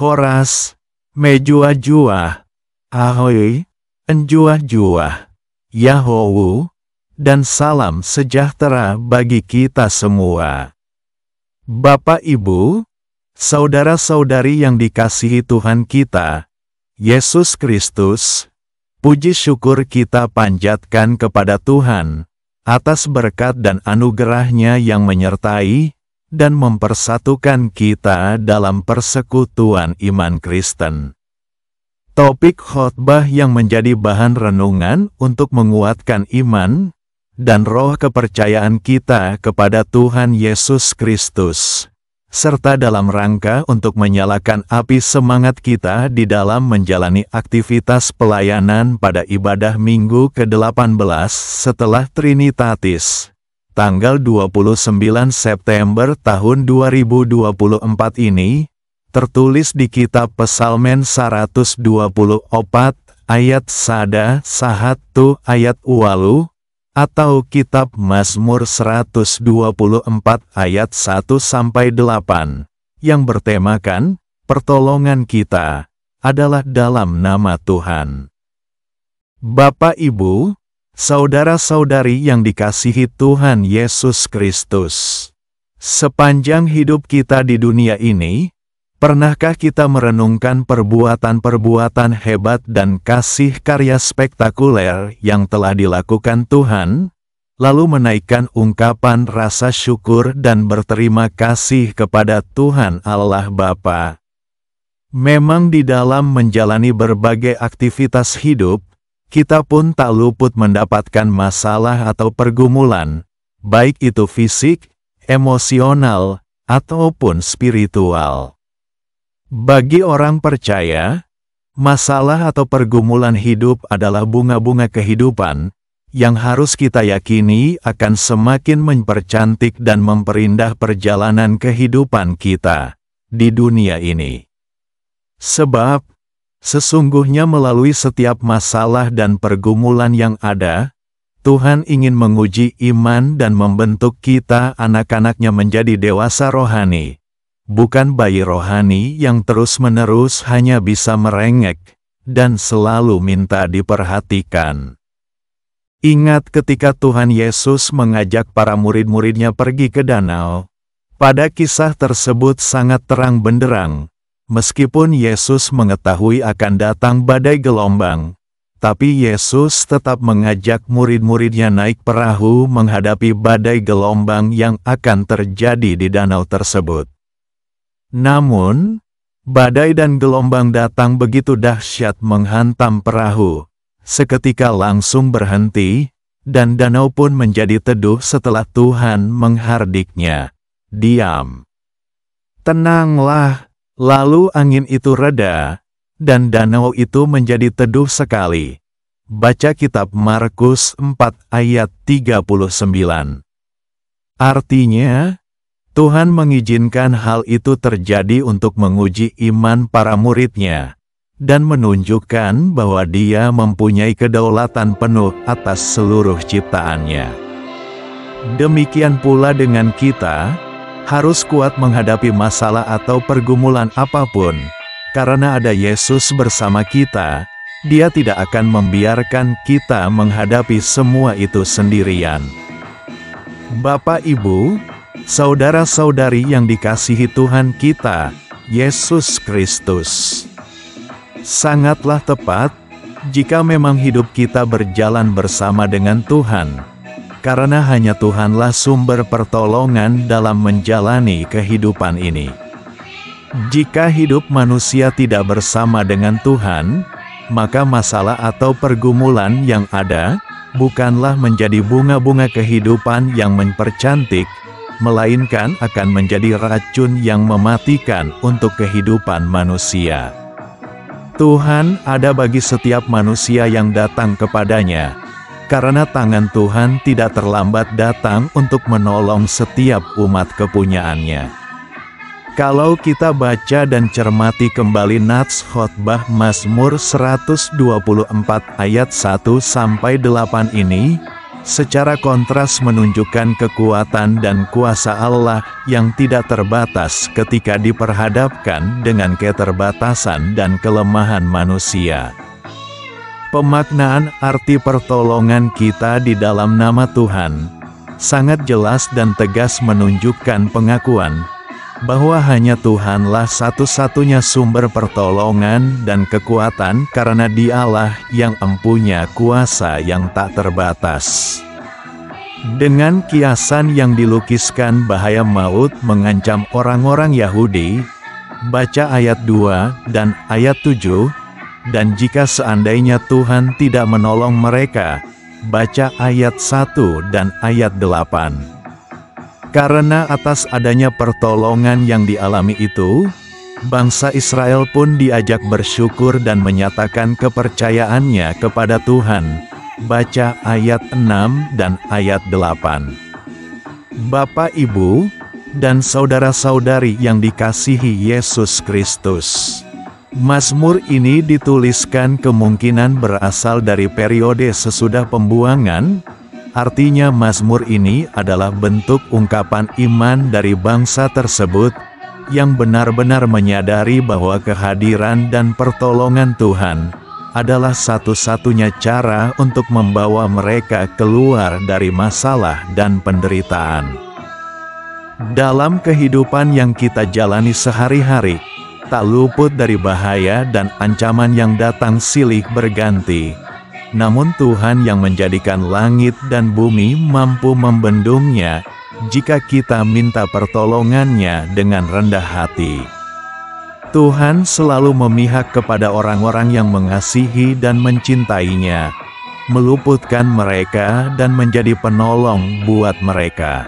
Horas, Mejua-jua, Ahoy, Enjua-jua, Yahowu, dan salam sejahtera bagi kita semua. Bapak Ibu, saudara-saudari yang dikasihi Tuhan kita, Yesus Kristus, puji syukur kita panjatkan kepada Tuhan, atas berkat dan anugerah-Nya yang menyertai dan mempersatukan kita dalam persekutuan iman Kristen. Topik khotbah yang menjadi bahan renungan untuk menguatkan iman dan roh kepercayaan kita kepada Tuhan Yesus Kristus, serta dalam rangka untuk menyalakan api semangat kita di dalam menjalani aktivitas pelayanan pada ibadah Minggu ke-18 setelah Trinitatis, tanggal 29 September tahun 2024 ini, tertulis di kitab Psalmen 124 ayat 1 ayat 8, atau kitab Mazmur 124 ayat 1-8, yang bertemakan, pertolongan kita adalah dalam nama Tuhan. Bapak Ibu, saudara-saudari yang dikasihi Tuhan Yesus Kristus, sepanjang hidup kita di dunia ini, pernahkah kita merenungkan perbuatan-perbuatan hebat dan kasih karya spektakuler yang telah dilakukan Tuhan, lalu menaikkan ungkapan rasa syukur dan berterima kasih kepada Tuhan Allah Bapa? Memang di dalam menjalani berbagai aktivitas hidup, kita pun tak luput mendapatkan masalah atau pergumulan, baik itu fisik, emosional, ataupun spiritual. Bagi orang percaya, masalah atau pergumulan hidup adalah bunga-bunga kehidupan yang harus kita yakini akan semakin mempercantik dan memperindah perjalanan kehidupan kita di dunia ini. Sebab, sesungguhnya melalui setiap masalah dan pergumulan yang ada, Tuhan ingin menguji iman dan membentuk kita anak-anaknya menjadi dewasa rohani. Bukan bayi rohani yang terus-menerus hanya bisa merengek dan selalu minta diperhatikan. Ingat ketika Tuhan Yesus mengajak para murid-muridnya pergi ke danau. Pada kisah tersebut sangat terang benderang, meskipun Yesus mengetahui akan datang badai gelombang, tapi Yesus tetap mengajak murid-muridnya naik perahu menghadapi badai gelombang yang akan terjadi di danau tersebut. Namun, badai dan gelombang datang begitu dahsyat menghantam perahu, seketika langsung berhenti, dan danau pun menjadi teduh setelah Tuhan menghardiknya. Diam. Tenanglah, lalu angin itu reda, dan danau itu menjadi teduh sekali. Baca kitab Markus 4 ayat 39. Artinya, Tuhan mengizinkan hal itu terjadi untuk menguji iman para murid-Nya, dan menunjukkan bahwa Dia mempunyai kedaulatan penuh atas seluruh ciptaannya. Demikian pula dengan kita, harus kuat menghadapi masalah atau pergumulan apapun, karena ada Yesus bersama kita. Dia tidak akan membiarkan kita menghadapi semua itu sendirian. Bapak Ibu, saudara-saudari yang dikasihi Tuhan kita, Yesus Kristus. Sangatlah tepat, jika memang hidup kita berjalan bersama dengan Tuhan, karena hanya Tuhanlah sumber pertolongan dalam menjalani kehidupan ini. Jika hidup manusia tidak bersama dengan Tuhan, maka masalah atau pergumulan yang ada, bukanlah menjadi bunga-bunga kehidupan yang mempercantik, melainkan akan menjadi racun yang mematikan untuk kehidupan manusia. Tuhan ada bagi setiap manusia yang datang kepadanya, karena tangan Tuhan tidak terlambat datang untuk menolong setiap umat kepunyaannya. Kalau kita baca dan cermati kembali nats khotbah Mazmur 124 ayat 1-8 ini, secara kontras menunjukkan kekuatan dan kuasa Allah yang tidak terbatas ketika diperhadapkan dengan keterbatasan dan kelemahan manusia. Pemaknaan arti pertolongan kita di dalam nama Tuhan sangat jelas dan tegas menunjukkan pengakuan bahwa hanya Tuhanlah satu-satunya sumber pertolongan dan kekuatan, karena Dialah yang empunya kuasa yang tak terbatas. Dengan kiasan yang dilukiskan bahaya maut mengancam orang-orang Yahudi, baca ayat 2 dan ayat 7, dan jika seandainya Tuhan tidak menolong mereka, baca ayat 1 dan ayat 8. Karena atas adanya pertolongan yang dialami itu, bangsa Israel pun diajak bersyukur dan menyatakan kepercayaannya kepada Tuhan. Baca ayat 6 dan ayat 8. Bapak, Ibu, dan saudara-saudari yang dikasihi Yesus Kristus, Mazmur ini dituliskan kemungkinan berasal dari periode sesudah pembuangan. Artinya Mazmur ini adalah bentuk ungkapan iman dari bangsa tersebut yang benar-benar menyadari bahwa kehadiran dan pertolongan Tuhan adalah satu-satunya cara untuk membawa mereka keluar dari masalah dan penderitaan. Dalam kehidupan yang kita jalani sehari-hari, tak luput dari bahaya dan ancaman yang datang silih berganti. Namun Tuhan yang menjadikan langit dan bumi mampu membendungnya jika kita minta pertolongannya dengan rendah hati. Tuhan selalu memihak kepada orang-orang yang mengasihi dan mencintainya, meluputkan mereka dan menjadi penolong buat mereka.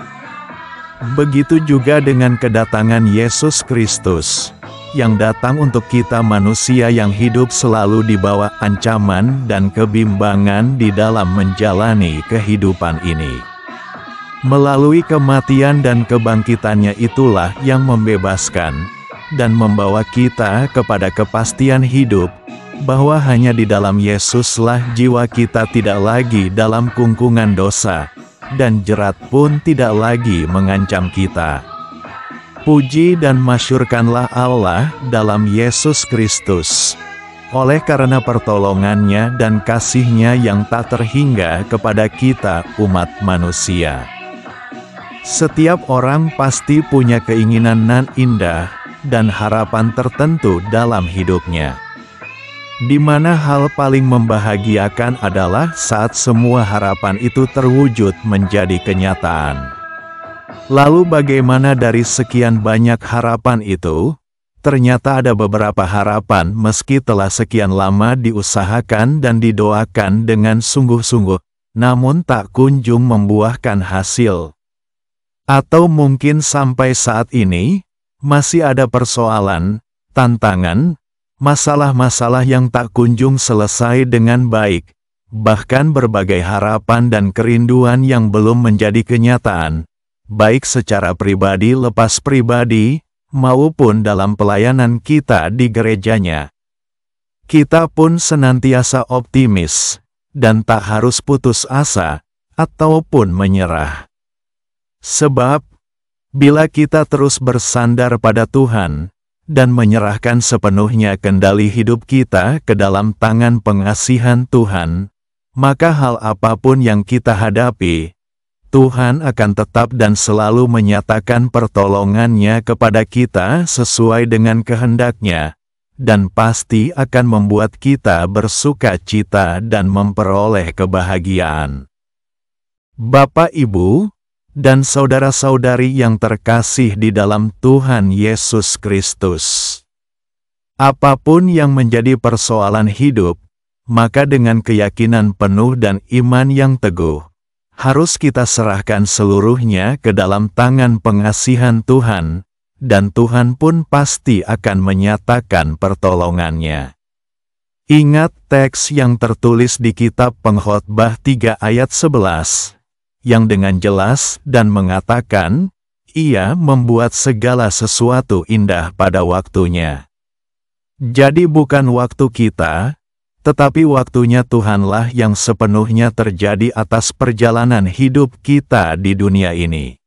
Begitu juga dengan kedatangan Yesus Kristus, yang datang untuk kita manusia yang hidup selalu di bawah ancaman dan kebimbangan di dalam menjalani kehidupan ini. Melalui kematian dan kebangkitannya itulah yang membebaskan dan membawa kita kepada kepastian hidup, bahwa hanya di dalam Yesuslah jiwa kita tidak lagi dalam kungkungan dosa, dan jerat pun tidak lagi mengancam kita. Puji dan masyurkanlah Allah dalam Yesus Kristus, oleh karena pertolongannya dan kasih-Nya yang tak terhingga kepada kita umat manusia. Setiap orang pasti punya keinginan nan indah dan harapan tertentu dalam hidupnya, di mana hal paling membahagiakan adalah saat semua harapan itu terwujud menjadi kenyataan. Lalu bagaimana dari sekian banyak harapan itu? Ternyata ada beberapa harapan meski telah sekian lama diusahakan dan didoakan dengan sungguh-sungguh, namun tak kunjung membuahkan hasil. Atau mungkin sampai saat ini, masih ada persoalan, tantangan, masalah-masalah yang tak kunjung selesai dengan baik, bahkan berbagai harapan dan kerinduan yang belum menjadi kenyataan, baik secara pribadi lepas pribadi, maupun dalam pelayanan kita di gerejanya. Kita pun senantiasa optimis, dan tak harus putus asa, ataupun menyerah. Sebab, bila kita terus bersandar pada Tuhan, dan menyerahkan sepenuhnya kendali hidup kita ke dalam tangan pengasihan Tuhan, maka hal apapun yang kita hadapi, Tuhan akan tetap dan selalu menyatakan pertolongannya kepada kita sesuai dengan kehendak-Nya, dan pasti akan membuat kita bersuka cita dan memperoleh kebahagiaan. Bapak, Ibu, dan saudara-saudari yang terkasih di dalam Tuhan Yesus Kristus, apapun yang menjadi persoalan hidup, maka dengan keyakinan penuh dan iman yang teguh, harus kita serahkan seluruhnya ke dalam tangan pengasihan Tuhan, dan Tuhan pun pasti akan menyatakan pertolongannya. Ingat teks yang tertulis di kitab Pengkhotbah 3 ayat 11, yang dengan jelas dan mengatakan, Ia membuat segala sesuatu indah pada waktunya. Jadi bukan waktu kita, Tetapi waktunya Tuhanlah yang sepenuhnya terjadi atas perjalanan hidup kita di dunia ini.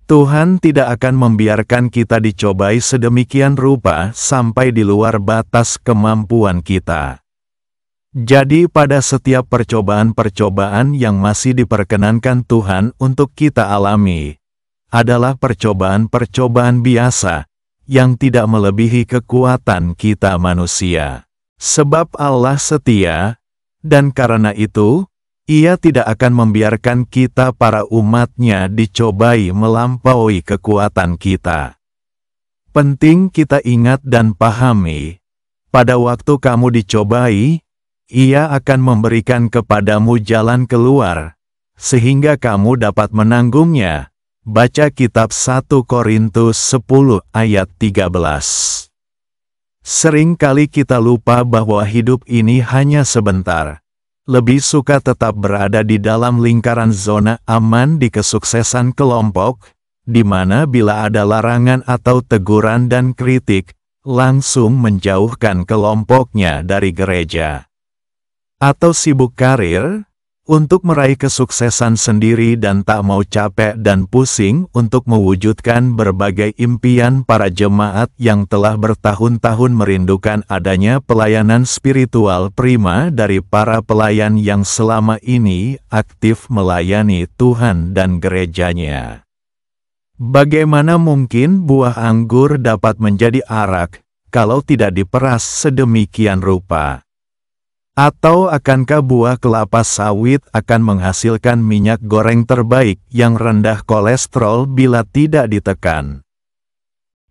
Tuhan tidak akan membiarkan kita dicobai sedemikian rupa sampai di luar batas kemampuan kita. Jadi pada setiap percobaan-percobaan yang masih diperkenankan Tuhan untuk kita alami, adalah percobaan-percobaan biasa, yang tidak melebihi kekuatan kita manusia. Sebab Allah setia, dan karena itu, Ia tidak akan membiarkan kita para umat-Nya dicobai melampaui kekuatan kita. Penting kita ingat dan pahami, pada waktu kamu dicobai, Ia akan memberikan kepadamu jalan keluar, sehingga kamu dapat menanggungnya. Baca kitab 1 Korintus 10 ayat 13. Sering kali kita lupa bahwa hidup ini hanya sebentar. Lebih suka tetap berada di dalam lingkaran zona aman di kesuksesan kelompok, di mana bila ada larangan atau teguran dan kritik, langsung menjauhkan kelompoknya dari gereja. Atau sibuk karir, untuk meraih kesuksesan sendiri dan tak mau capek dan pusing untuk mewujudkan berbagai impian para jemaat yang telah bertahun-tahun merindukan adanya pelayanan spiritual prima dari para pelayan yang selama ini aktif melayani Tuhan dan gerejanya. Bagaimana mungkin buah anggur dapat menjadi arak kalau tidak diperas sedemikian rupa? Atau akankah buah kelapa sawit akan menghasilkan minyak goreng terbaik yang rendah kolesterol bila tidak ditekan?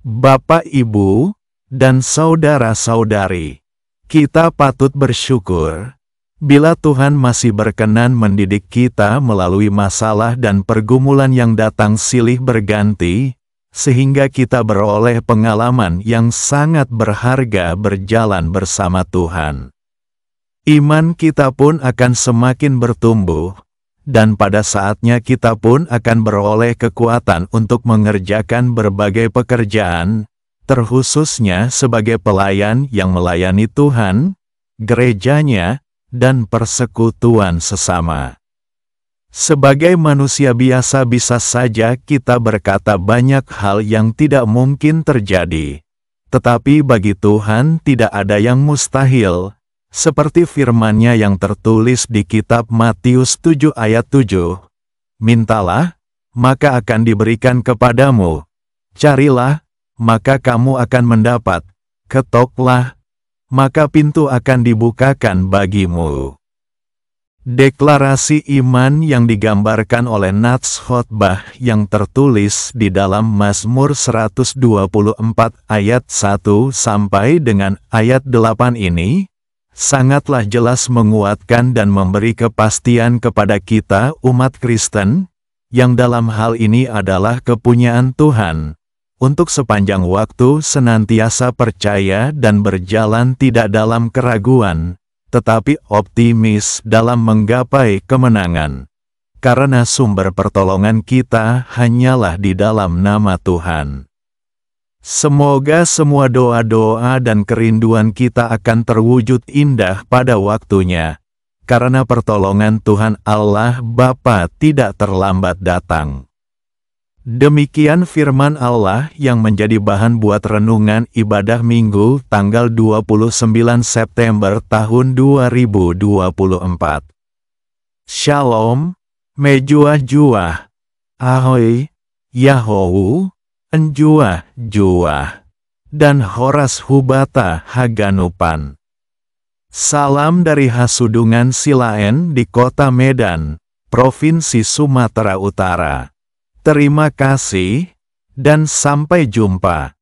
Bapak, Ibu, dan saudara-saudari, kita patut bersyukur bila Tuhan masih berkenan mendidik kita melalui masalah dan pergumulan yang datang silih berganti, sehingga kita beroleh pengalaman yang sangat berharga berjalan bersama Tuhan. Iman kita pun akan semakin bertumbuh, dan pada saatnya kita pun akan beroleh kekuatan untuk mengerjakan berbagai pekerjaan, terkhususnya sebagai pelayan yang melayani Tuhan, gerejanya, dan persekutuan sesama. Sebagai manusia biasa bisa saja kita berkata banyak hal yang tidak mungkin terjadi, tetapi bagi Tuhan tidak ada yang mustahil. Seperti firman-Nya yang tertulis di kitab Matius 7 ayat 7, "Mintalah, maka akan diberikan kepadamu. Carilah, maka kamu akan mendapat. Ketoklah, maka pintu akan dibukakan bagimu." Deklarasi iman yang digambarkan oleh nats khotbah yang tertulis di dalam Mazmur 124 ayat 1 sampai dengan ayat 8 ini, sangatlah jelas menguatkan dan memberi kepastian kepada kita umat Kristen, yang dalam hal ini adalah kepunyaan Tuhan, untuk sepanjang waktu senantiasa percaya dan berjalan tidak dalam keraguan, tetapi optimis dalam menggapai kemenangan. Karena sumber pertolongan kita hanyalah di dalam nama Tuhan. Semoga semua doa-doa dan kerinduan kita akan terwujud indah pada waktunya, karena pertolongan Tuhan Allah Bapa tidak terlambat datang. Demikian firman Allah yang menjadi bahan buat renungan ibadah Minggu tanggal 29 September tahun 2024. Shalom, Mejuah-juah, Ahoy, Yahou, Enjuah-juah, dan Horas Hubata Haganupan. Salam dari Hasudungan Silaen di Kota Medan, Provinsi Sumatera Utara. Terima kasih, dan sampai jumpa.